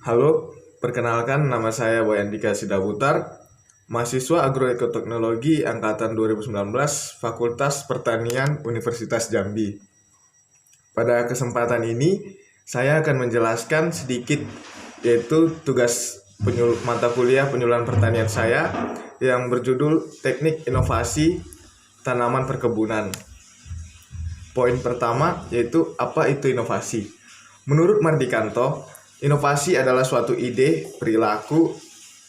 Halo, perkenalkan nama saya Boy Andika Sidaputar, mahasiswa Agroekoteknologi Angkatan 2019, Fakultas Pertanian Universitas Jambi. Pada kesempatan ini, saya akan menjelaskan sedikit yaitu tugas mata kuliah penyuluhan pertanian saya yang berjudul Teknik Inovasi Tanaman Perkebunan. Poin pertama yaitu apa itu inovasi? Menurut Mardikanto, inovasi adalah suatu ide, perilaku,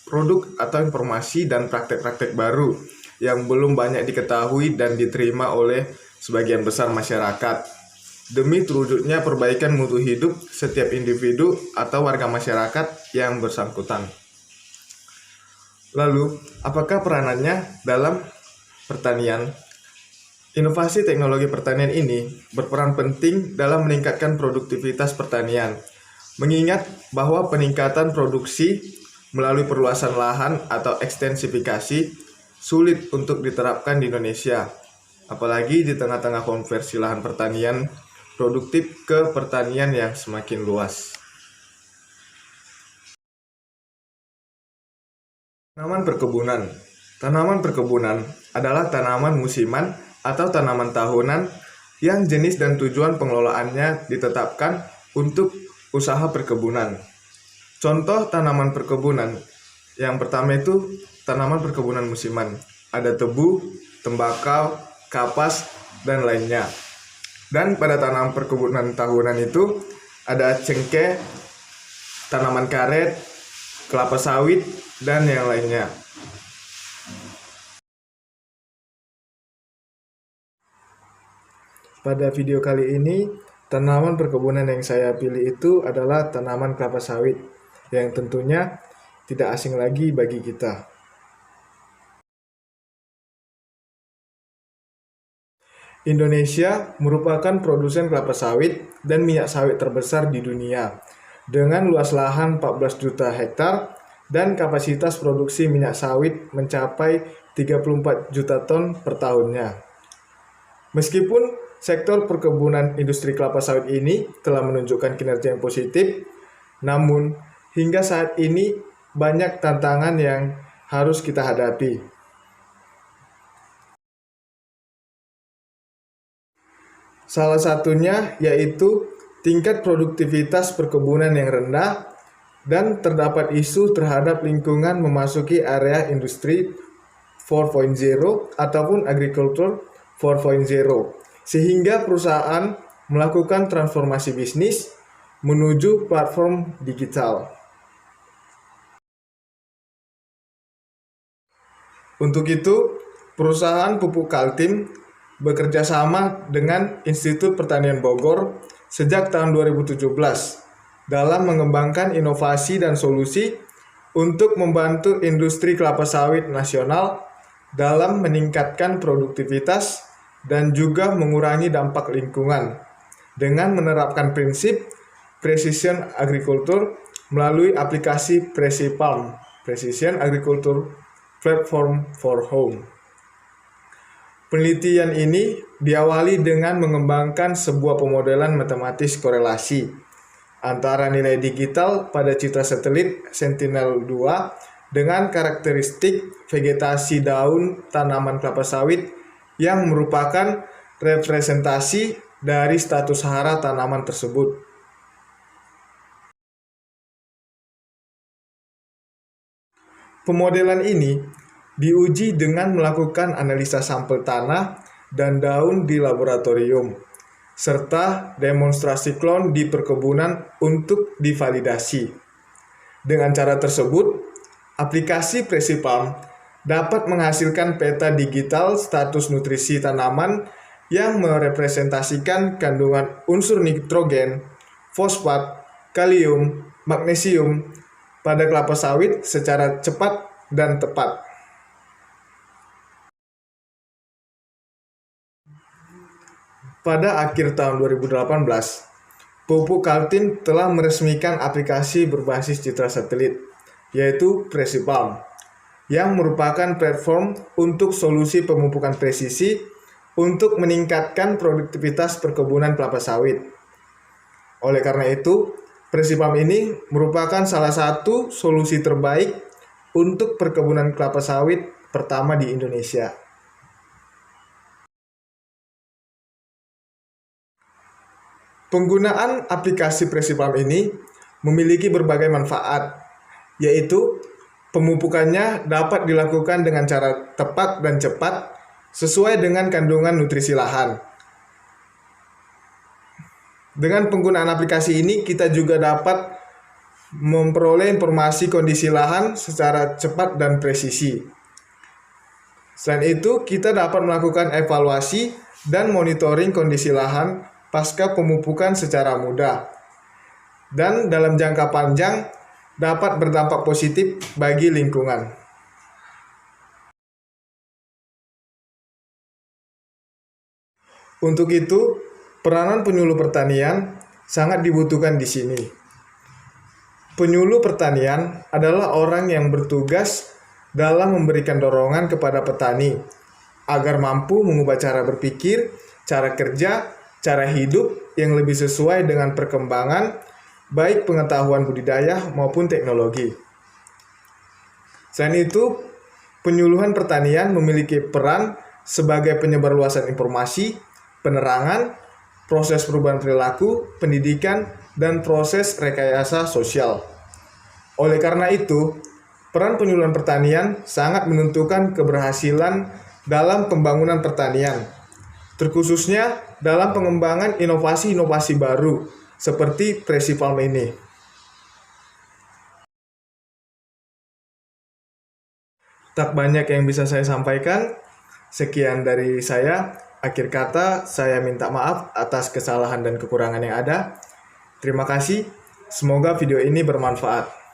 produk atau informasi dan praktek-praktek baru yang belum banyak diketahui dan diterima oleh sebagian besar masyarakat demi terwujudnya perbaikan mutu hidup setiap individu atau warga masyarakat yang bersangkutan. Lalu, apakah peranannya dalam pertanian? Inovasi teknologi pertanian ini berperan penting dalam meningkatkan produktivitas pertanian, mengingat bahwa peningkatan produksi melalui perluasan lahan atau ekstensifikasi sulit untuk diterapkan di Indonesia, apalagi di tengah-tengah konversi lahan pertanian produktif ke pertanian yang semakin luas. Tanaman perkebunan. Tanaman perkebunan adalah tanaman musiman atau tanaman tahunan yang jenis dan tujuan pengelolaannya ditetapkan untuk usaha perkebunan. Contoh tanaman perkebunan yang pertama itu tanaman perkebunan musiman. Ada tebu, tembakau, kapas, dan lainnya. Dan pada tanaman perkebunan tahunan itu ada cengkeh, tanaman karet, kelapa sawit, dan yang lainnya. Pada video kali ini, tanaman perkebunan yang saya pilih itu adalah tanaman kelapa sawit, yang tentunya tidak asing lagi bagi kita. Indonesia merupakan produsen kelapa sawit dan minyak sawit terbesar di dunia, dengan luas lahan 14 juta hektar dan kapasitas produksi minyak sawit mencapai 34 juta ton per tahunnya. Meskipun sektor perkebunan industri kelapa sawit ini telah menunjukkan kinerja yang positif, namun hingga saat ini banyak tantangan yang harus kita hadapi. Salah satunya yaitu tingkat produktivitas perkebunan yang rendah dan terdapat isu terhadap lingkungan memasuki area industri 4.0 ataupun agriculture 4.0. Sehingga perusahaan melakukan transformasi bisnis menuju platform digital. Untuk itu, perusahaan pupuk Kaltim bekerja sama dengan Institut Pertanian Bogor sejak tahun 2017 dalam mengembangkan inovasi dan solusi untuk membantu industri kelapa sawit nasional dalam meningkatkan produktivitas dan juga mengurangi dampak lingkungan dengan menerapkan prinsip precision agriculture melalui aplikasi PreciPalm, Precision Agriculture Platform for Home. Penelitian ini diawali dengan mengembangkan sebuah pemodelan matematis korelasi antara nilai digital pada citra satelit Sentinel-2 dengan karakteristik vegetasi daun tanaman kelapa sawit yang merupakan representasi dari status hara tanaman tersebut. Pemodelan ini diuji dengan melakukan analisa sampel tanah dan daun di laboratorium, serta demonstrasi klon di perkebunan untuk divalidasi. Dengan cara tersebut, aplikasi PreciPalm dapat menghasilkan peta digital status nutrisi tanaman yang merepresentasikan kandungan unsur nitrogen, fosfat, kalium, magnesium pada kelapa sawit secara cepat dan tepat. Pada akhir tahun 2018, Pupuk Kaltim telah meresmikan aplikasi berbasis citra satelit, yaitu PreciPalm, yang merupakan platform untuk solusi pemupukan presisi untuk meningkatkan produktivitas perkebunan kelapa sawit. Oleh karena itu, Presipam ini merupakan salah satu solusi terbaik untuk perkebunan kelapa sawit pertama di Indonesia. Penggunaan aplikasi Presipam ini memiliki berbagai manfaat, yaitu pemupukannya dapat dilakukan dengan cara tepat dan cepat sesuai dengan kandungan nutrisi lahan. Dengan penggunaan aplikasi ini, kita juga dapat memperoleh informasi kondisi lahan secara cepat dan presisi. Selain itu, kita dapat melakukan evaluasi dan monitoring kondisi lahan pasca pemupukan secara mudah. Dan dalam jangka panjang, dapat berdampak positif bagi lingkungan. Untuk itu, peranan penyuluh pertanian sangat dibutuhkan di sini. Penyuluh pertanian adalah orang yang bertugas dalam memberikan dorongan kepada petani agar mampu mengubah cara berpikir, cara kerja, cara hidup yang lebih sesuai dengan perkembangan baik pengetahuan budidaya maupun teknologi. Selain itu, penyuluhan pertanian memiliki peran sebagai penyebarluasan informasi, penerangan, proses perubahan perilaku, pendidikan, dan proses rekayasa sosial. Oleh karena itu, peran penyuluhan pertanian sangat menentukan keberhasilan dalam pembangunan pertanian, terkhususnya dalam pengembangan inovasi-inovasi baru seperti Presipam ini. Tak banyak yang bisa saya sampaikan. Sekian dari saya. Akhir kata, saya minta maaf atas kesalahan dan kekurangan yang ada. Terima kasih. Semoga video ini bermanfaat.